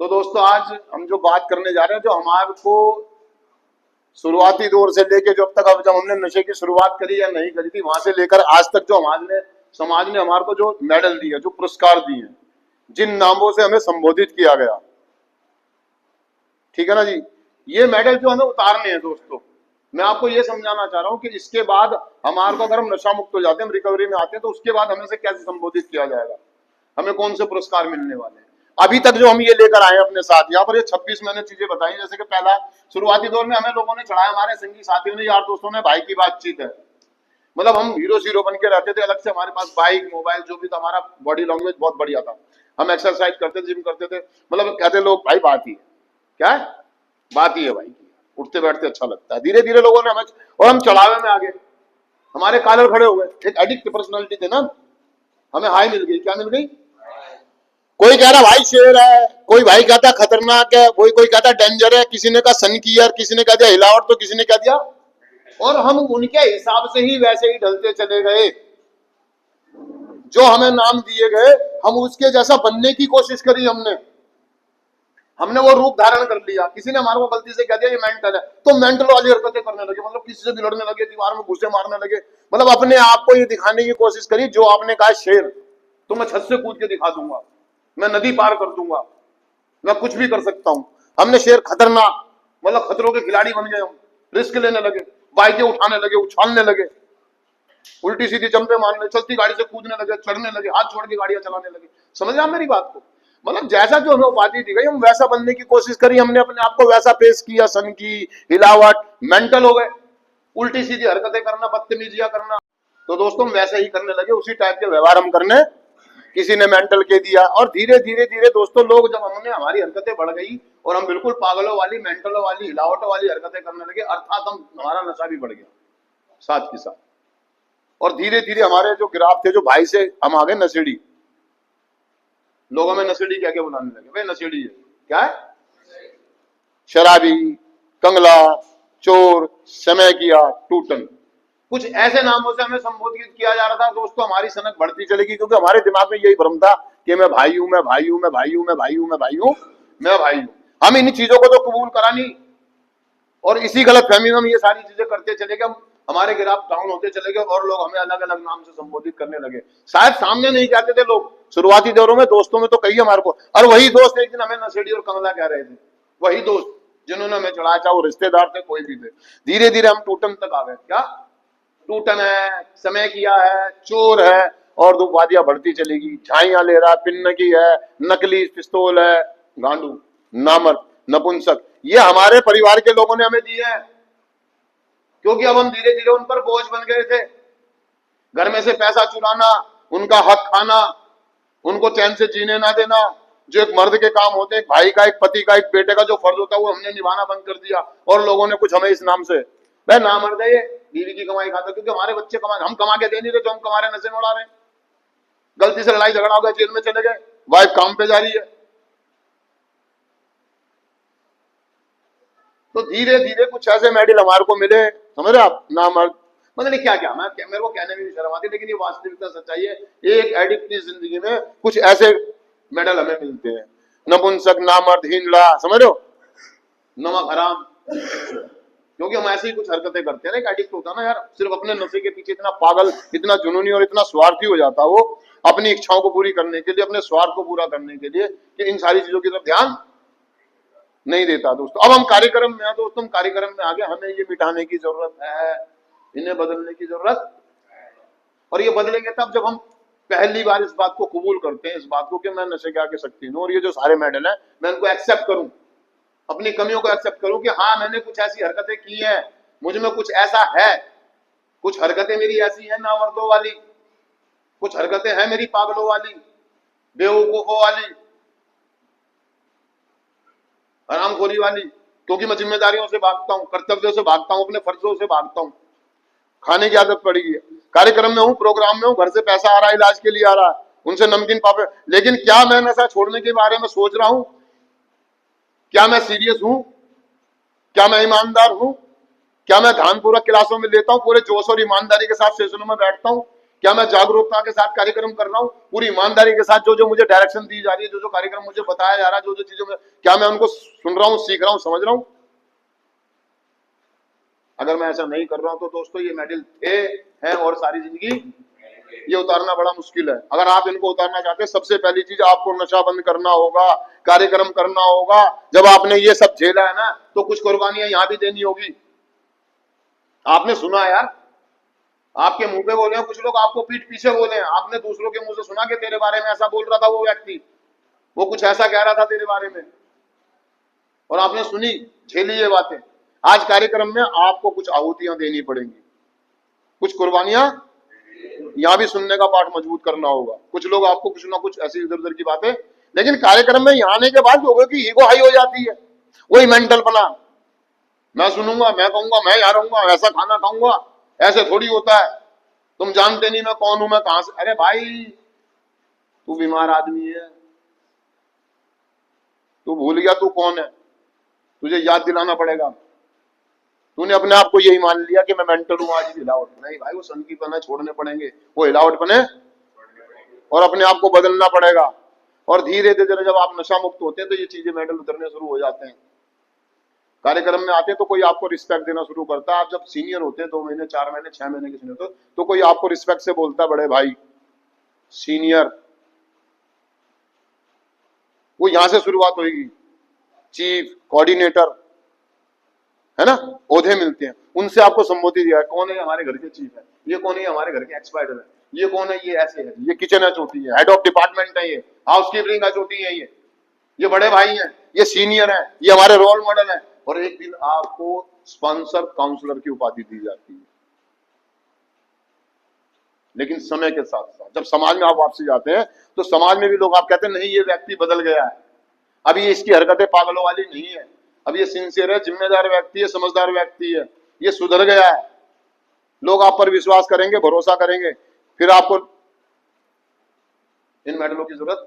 तो दोस्तों आज हम जो बात करने जा रहे हैं, जो हमारे को शुरुआती दौर से लेके जो अब तक, अब जब हमने नशे की शुरुआत करी या नहीं करी थी, वहां से लेकर आज तक जो समाज ने हमारे को जो मेडल दिए, जो पुरस्कार दिए, जिन नामों से हमें संबोधित किया गया, ठीक है ना जी, ये मेडल जो हमें उतारने हैं दोस्तों। मैं आपको ये समझाना चाह रहा हूं कि इसके बाद हमारे को, अगर हम नशा मुक्त हो जाते हैं, हम रिकवरी में आते हैं, तो उसके बाद हमें से कैसे संबोधित किया जाएगा, हमें कौन से पुरस्कार मिलने वाले हैं। अभी तक जो हम ये लेकर आए अपने साथ, यहाँ पर ये 26 मैंने चीजें बताई। जैसे कि पहला, शुरुआती दौर में हमें लोगों ने चढ़ाया, हमारे संगी साथियों ने, यार दोस्तों ने, भाई की बातचीत है, मतलब हम हीरो शीरो बन के रहते थे। अलग से हमारे पास बाइक, मोबाइल, जो भी था, हमारा बॉडी लैंग्वेज बहुत बढ़िया था। हम एक्सरसाइज करते थे, जिम करते थे, मतलब कहते लोग, भाई बात ही है, क्या है, बात ही है भाई, उठते बैठते अच्छा लगता है। धीरे धीरे लोगों ने हमें, और हम चढ़ावे में आ गए, हमारे कॉलर खड़े हो गए। एक एडिक्ट पर्सनालिटी थे ना, हमें हाई मिल गई। क्या मिल गई? कोई कह रहा भाई शेर है, कोई भाई कहता खतरनाक है, कोई कहता डेंजर है, किसी ने कहा सन कीयर, किसी ने कह दिया हिलावट, तो किसी ने कह दिया। और हम उनके हिसाब से ही वैसे ही ढलते चले गए। जो हमें नाम दिए गए, हम उसके जैसा बनने की कोशिश करी, हमने वो रूप धारण कर लिया। किसी ने हमारे को गलती से कह दिया ये मेंटल है, तो मेंटल वाली हरकतें करने लगे, मतलब किसी से भी लड़ने लगे, दीवार में घुसे मारने लगे, मतलब अपने आप को ये दिखाने की कोशिश करी। जो आपने कहा शेर, तो मैं छत से कूद के दिखा दूंगा, मैं नदी पार कर दूंगा, मैं कुछ भी कर सकता हूं। हमने शेर खतरनाक, मतलब खतरों के खिलाड़ी बन गए। हम रिस्क लेने लगे, बाइकें उठाने लगे, उछालने लगे, उल्टी सीधी जंपे मारने, चलती गाड़ी से कूदने लगे, चढ़ने लगे, हाथ छोड़ के गाड़ियां चलाने लगे। समझ रहे आप मेरी बात को? मतलब जैसा जो हमें उपाधि दी गई, हम वैसा बनने की कोशिश करी, हमने अपने आप को वैसा पेश किया। सन की, हिलावट, मेंटल हो गए, उल्टी सीधी हरकतें करना, बदतमीजियां करना। तो दोस्तों हम वैसे ही करने लगे, उसी टाइप के व्यवहार हम करने, किसी ने मेंटल के दिया। और धीरे धीरे धीरे दोस्तों, लोग जब हमने, हमारी हरकतें बढ़ गई और हम बिल्कुल पागलों वाली, मेंटलों वाली, हिलावटों वाली हरकतें करने लगे, अर्थात हमारा नशा भी बढ़ गया साथ के साथ। और धीरे धीरे हमारे जो ग्राफ थे, जो भाई से हम आ गए नशेड़ी। लोग हमें नशेड़ी कह के बुलाने लगे, भाई नशेड़ी है, क्या है, शराबी, कंगला, चोर, समय किया, टूटन, कुछ ऐसे नामों से हमें संबोधित किया जा रहा था। दोस्तों हमारी सनक बढ़ती चलेगी, क्योंकि हमारे दिमाग में यही भ्रम था कि मैं भाई हूं, मैं भाई हूं, मैं भाई हूं, मैं भाई हूं, मैं भाई हूं, मैं भाई हूं। हम इन चीजों को तो कबूल करा नहीं, और इसी गलत फहमी में हम ये सारी चीजें करते चले गए। हमारे ग्राफ डाउन होते चले गए और लोग हमें अलग अलग नाम से संबोधित करने लगे। शायद सामने नहीं कहते थे लोग, शुरुआती दौरों में दोस्तों में तो कही हमारे को, और वही दोस्त एक दिन हमें नशेड़ी और कंगला कह रहे थे, वही दोस्त जिन्होंने हमें चढ़ाया, चाहे वो रिश्तेदार थे, कोई भी थे। धीरे धीरे हम टूटन तक आ गए। क्या टूटन है, समय किया है, चोर है, और दो वादियां बढ़ती चलेगी। झाइयां ले रहा, पिन्नगी है, नकली पिस्तौल है, गांडू, नामर्द, नपुंसक, ये हमारे परिवार के लोगों ने हमें दिए हैं, क्योंकि अब हम धीरे धीरे उन पर बोझ बन गए थे। घर में से पैसा चुराना, उनका हक खाना, उनको चैन से जीने ना देना, जो एक मर्द के काम होते हैं, एक भाई का, एक पति का, एक बेटे का जो फर्ज होता है, वो हमने निभाना बंद कर दिया। और लोगों ने कुछ हमें इस नाम से, भाई ना मर्द है ये, बीवी की कमाई खाता, क्योंकि हमारे बच्चे कमा, हम कमा के दे नहीं रहे, जो हम कमा रहे नशे में उड़ा रहे हैं। गलती से लड़ाई झगड़ा हो गया, जेल में चले गए, वाइफ काम पे जा रही है। तो धीरे धीरे कुछ ऐसे मेडल हमारे को मिले, समझ रहे आप, नामर्द, मतलब क्या क्या, मेरे को कहने में भी शर्म आती है, लेकिन ये वास्तविकता सच्चाई है। एक एडिक्ट की जिंदगी में कुछ ऐसे मेडल हमें मिलते हैं, नपुंसक, नामर्द, हिंडला, समझ रहे हो, नमक हराम, क्योंकि हम ऐसी कुछ हरकतें करते हैं ना। एक एडिक्ट होता है ना यार, सिर्फ अपने नशे के पीछे इतना पागल, इतना जुनूनी और इतना स्वार्थी हो जाता है वो, अपनी इच्छाओं को पूरी करने के लिए, अपने स्वार्थ को पूरा करने के लिए, कि इन सारी चीजों की तरफ ध्यान नहीं देता। दोस्तों अब हम कार्यक्रम में, दोस्तों हम कार्यक्रम में आगे, हमें ये मिटाने की जरूरत है, इन्हें बदलने की जरूरत है। और ये बदलेंगे तब जब हम पहली बार इस बात को कबूल करते हैं, इस बात को कि मैं नशे के आगे शक्तिहीन हूं, और ये जो सारे मेडल हैं मैं इनको एक्सेप्ट करूं, अपनी कमियों को एक्सेप्ट करूं कि हाँ मैंने कुछ ऐसी हरकतें की हैं, मुझ में कुछ ऐसा है, कुछ हरकतें मेरी ऐसी हैं नामर्दों वाली, कुछ हरकतें हैं मेरी पागलों वाली, बेवकूफों वाली, हरामखोरी वाली, क्योंकि मैं जिम्मेदारियों से भागता हूं, कर्तव्यों से भागता हूं, अपने फर्जों से भागता हूं, खाने की आदत पड़ी है, कार्यक्रम में हूं, प्रोग्राम में हूं, घर से पैसा आ रहा है, इलाज के लिए आ रहा है, उनसे नमकीन पापे, लेकिन क्या मैं नशा छोड़ने के बारे में सोच रहा हूं? क्या मैं सीरियस हूं? क्या मैं ईमानदार हूं? क्या मैं ध्यानपूर्वक क्लासों में लेता हूं, पूरे जोश और ईमानदारी के साथ सेशनों में बैठता हूं? क्या मैं जागरूकता के साथ कार्यक्रम कर रहा हूँ, पूरी ईमानदारी के साथ जो जो मुझे डायरेक्शन दी जा रही है, जो जो कार्यक्रम मुझे बताया जा रहा है, जो जो चीजों में, क्या मैं उनको सुन रहा हूँ, सीख रहा हूँ, समझ रहा हूँ? अगर मैं ऐसा नहीं कर रहा हूं तो दोस्तों ये मेडल थे, हैं और सारी जिंदगी ये उतारना बड़ा मुश्किल है। अगर आप इनको उतारना चाहते हैं, सबसे पहली चीज आपको नशा बंद करना होगा, कार्यक्रम करना होगा। जब आपने ये सब झेला है ना, तो कुछ कुर्बानियां यहां भी देनी होगी। आपने सुना यार, आपके मुंह पे बोले हैं कुछ लोग, आपको पीठ पीछे बोले हैं, आपने दूसरों के मुंह से सुना कि तेरे बारे में ऐसा बोल रहा था वो व्यक्ति, वो कुछ ऐसा कह रहा था तेरे बारे में, और आपने सुनी, झेली ये बातें। आज कार्यक्रम में आपको कुछ आहुतियां देनी पड़ेंगी, कुछ कुर्बानियां यहां भी सुनने का पाठ मजबूत करना होगा। कुछ लोग आपको कुछ ना कुछ ऐसी इधर उधर की बातें, लेकिन कार्यक्रम में यहां आने के बाद लोगों की ईगो हाई हो जाती है, वही मेंटल बना, मैं सुनूंगा, मैं कहूंगा, मैं यहाँ रहूंगा, ऐसा खाना खाऊंगा, ऐसे थोड़ी होता है, तुम जानते नहीं मैं कौन हूं, मैं कहां से। अरे भाई तू बीमार आदमी है, तू भूल गया तू कौन है, तुझे याद दिलाना पड़ेगा। तूने अपने आप को यही मान लिया कि मैं मेंटल हूं, आज हिलावट नहीं भाई, वो संकीपना छोड़ने पड़ेंगे, वो हिलावट बने और अपने आप को बदलना पड़ेगा। और धीरे धीरे जब आप नशा मुक्त होते हैं तो ये चीजें मेडल उतरने शुरू हो जाते हैं। कार्यक्रम में आते हैं तो कोई आपको रिस्पेक्ट देना शुरू करता है। आप जब सीनियर होते हैं, 2 महीने 4 महीने 6 महीने के सीनियर तो कोई आपको रिस्पेक्ट से बोलता है, बड़े भाई, सीनियर। वो यहां से शुरुआत होगी, चीफ, कोऑर्डिनेटर, है ना, ओहदे मिलते हैं, उनसे आपको संबोधित किया, कौन है हमारे घर के चीफ है, ये कौन है हमारे घर के एक्सपर्ट है, ये कौन है, ये ऐसे है, ये किचन है चोटी है, हेड ऑफ डिपार्टमेंट है, ये हाउस कीपिंग का चोटी है, ये बड़े भाई हैं, ये सीनियर है, ये हमारे रोल मॉडल है। और एक दिन आपको स्पॉन्सर काउंसलर की उपाधि दी जाती है। लेकिन समय के साथ साथ जब समाज में आप वापसी जाते हैं तो समाज में भी लोग आप कहते हैं नहीं ये व्यक्ति बदल गया है, अभी ये इसकी हरकतें पागलों वाली नहीं है, अब ये सिंसियर है, जिम्मेदार व्यक्ति है, समझदार व्यक्ति है, ये सुधर गया है। लोग आप पर विश्वास करेंगे, भरोसा करेंगे, फिर आपको इन मेडलों की जरूरत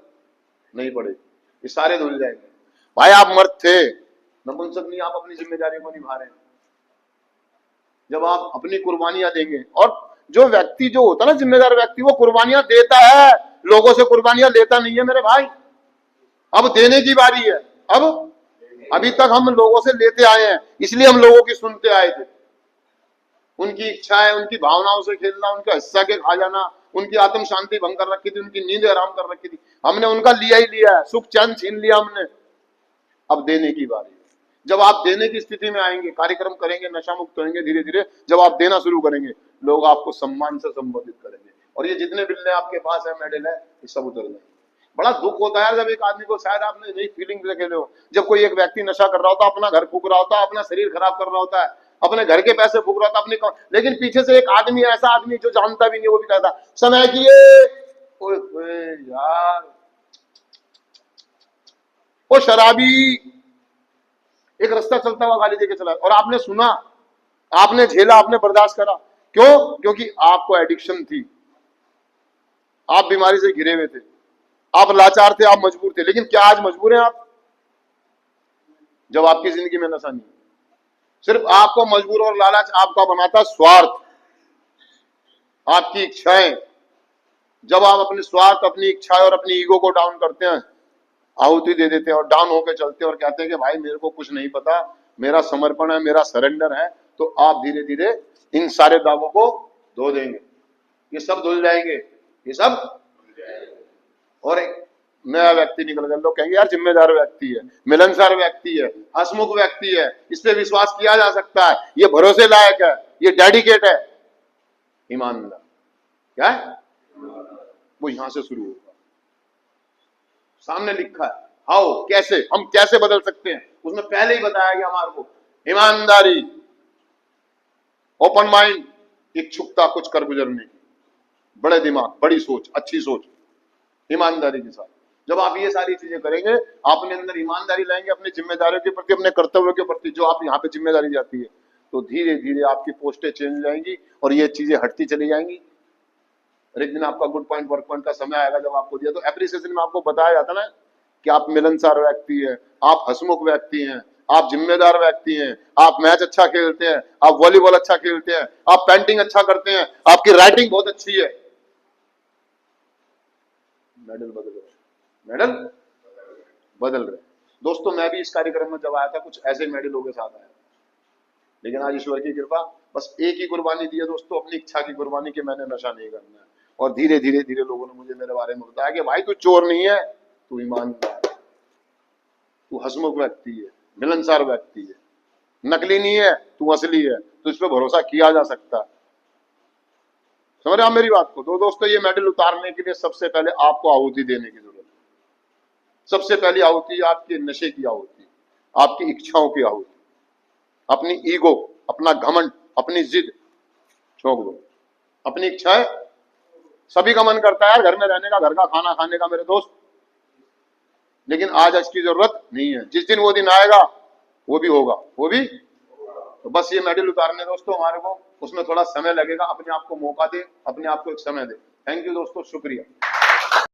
नहीं पड़ेगी, ये सारे धुल जाएंगे। भाई आप मर्द थे, नपुंसक नहीं, आप अपनी जिम्मेदारी को निभा रहे हैं। जब आप अपनी कुर्बानियां देंगे, और जो व्यक्ति जो होता है ना जिम्मेदार व्यक्ति, वो कुर्बानियां देता है, लोगों से कुर्बानियां लेता नहीं है मेरे भाई। अब देने की बारी है। अब अभी तक हम लोगों से लेते आए हैं, इसलिए हम लोगों की सुनते आए थे। उनकी इच्छाएं, उनकी भावनाओं से खेलना, उनका हिस्सा के खा जाना, उनकी आत्म शांति भंग कर रखी थी, उनकी नींद हराम कर रखी थी, हमने उनका लिया ही लिया है, सुख चैन छीन लिया हमने। अब देने की बारी है। जब आप देने की स्थिति में आएंगे, कार्यक्रम करेंगे, नशा मुक्त होंगे, धीरे धीरे जब आप देना शुरू करेंगे, लोग आपको सम्मान से संबोधित करेंगे, और ये जितने बिल्ले आपके पास है, मेडल है, ये सब उतर जाएंगे। बड़ा दुख होता है जब एक आदमी को, शायद आपने यही फीलिंग देखे हो, जब कोई एक व्यक्ति नशा कर रहा होता है, अपना घर फूक रहा होता है, अपना शरीर खराब कर रहा होता है, अपने घर के पैसे फूक रहा होता है, अपनी, लेकिन पीछे से एक आदमी, ऐसा आदमी जो जानता भी नहीं, वो भी कहता समय किए यार, वो शराबी एक रास्ता चलता हुआ गाली देके चला, और आपने सुना, आपने झेला, आपने बर्दाश्त करा। क्यों? क्योंकि आपको एडिक्शन थी, आप बीमारी से घिरे हुए थे, आप लाचार थे, आप मजबूर थे। लेकिन क्या आज मजबूर हैं आप? जब आपकी जिंदगी में नशा नहीं, सिर्फ आपको मजबूर और लालच आपका बनाता स्वार्थ, आपकी इच्छाएं। जब आप अपने स्वार्थ, अपनी इच्छाएं और अपनी ईगो को डाउन करते हैं, आहुति दे देते हैं और डाउन होकर चलते हैं और कहते हैं कि भाई मेरे को कुछ नहीं पता, मेरा समर्पण है, मेरा सरेंडर है, तो आप धीरे धीरे इन सारे दागों को धो देंगे, ये सब धुल जाएंगे, ये सब, और एक नया व्यक्ति निकल गया। लोग कहेंगे यार जिम्मेदार व्यक्ति है, मिलनसार व्यक्ति है, हंसमुख व्यक्ति है, इस पे विश्वास किया जा सकता है, ये भरोसे लायक है, ये डेडिकेट है, ईमानदार। क्या है वो? यहां से शुरू होगा। सामने लिखा है हाउ, कैसे, हम कैसे बदल सकते हैं, उसमें पहले ही बताया गया हमारे को, ईमानदारी, ओपन माइंड, इच्छुकता कुछ कर गुजरने की, बड़े दिमाग, बड़ी सोच, अच्छी सोच, ईमानदारी के साथ। जब आप ये सारी चीजें करेंगे, आप अपने अंदर ईमानदारी लाएंगे, अपनी जिम्मेदारियों के प्रति, अपने कर्तव्यों के प्रति, जो आप यहाँ पे जिम्मेदारी जाती है, तो धीरे धीरे आपकी पोस्टें चेंज हो जाएंगी और ये चीजें हटती चली जाएंगी। और एक दिन आपका गुड पॉइंट, वर्क पॉइंट का समय आएगा जब आपको दिया, तो एप्रिसिएशन में आपको बताया जाता ना कि आप मिलनसार व्यक्ति है, आप हंसमुख व्यक्ति हैं, आप जिम्मेदार व्यक्ति हैं, आप मैच अच्छा खेलते हैं, आप वॉलीबॉल अच्छा खेलते हैं, आप पेंटिंग अच्छा करते हैं, आपकी राइटिंग बहुत अच्छी है, मेडल बदल रहे, मेडल बदल रहे। दोस्तों मैं भी इस कार्यक्रम में जब आया था कुछ ऐसे मेडलों के साथ आया, लेकिन आज ईश्वर की कृपा, बस एक ही कुर्बानी दी है दोस्तों, अपनी इच्छा की कुर्बानी, कि मैंने नशा नहीं करना है। और धीरे धीरे धीरे लोगों ने मुझे मेरे बारे में बताया कि भाई तू चोर नहीं है, तू ईमानदार है, तू हंसमुख व्यक्ति है, मिलनसार व्यक्ति है, नकली नहीं है, तू असली है, तो इस पर भरोसा किया जा सकता है। समझ रहे आप मेरी बात को? तो दोस्तों ये मेडल उतारने के लिए सबसे पहले आपको आहुति देने की जरूरत है। सबसे पहली आहुति आपके नशे की आहुति, आपकी इच्छाओं की आहुति, अपनी ईगो, अपना घमंड, अपनी जिद छोड़ दो। अपनी इच्छाएं, सभी का मन करता है यार घर में रहने का, घर का खाना खाने का मेरे दोस्त, लेकिन आज इसकी जरूरत नहीं है। जिस दिन वो दिन आएगा वो भी होगा, वो भी। तो बस ये मेडल उतारने दोस्तों हमारे को, उसमें थोड़ा समय लगेगा, अपने आप को मौका दे, अपने आप को एक समय दे। थैंक यू दोस्तों, शुक्रिया।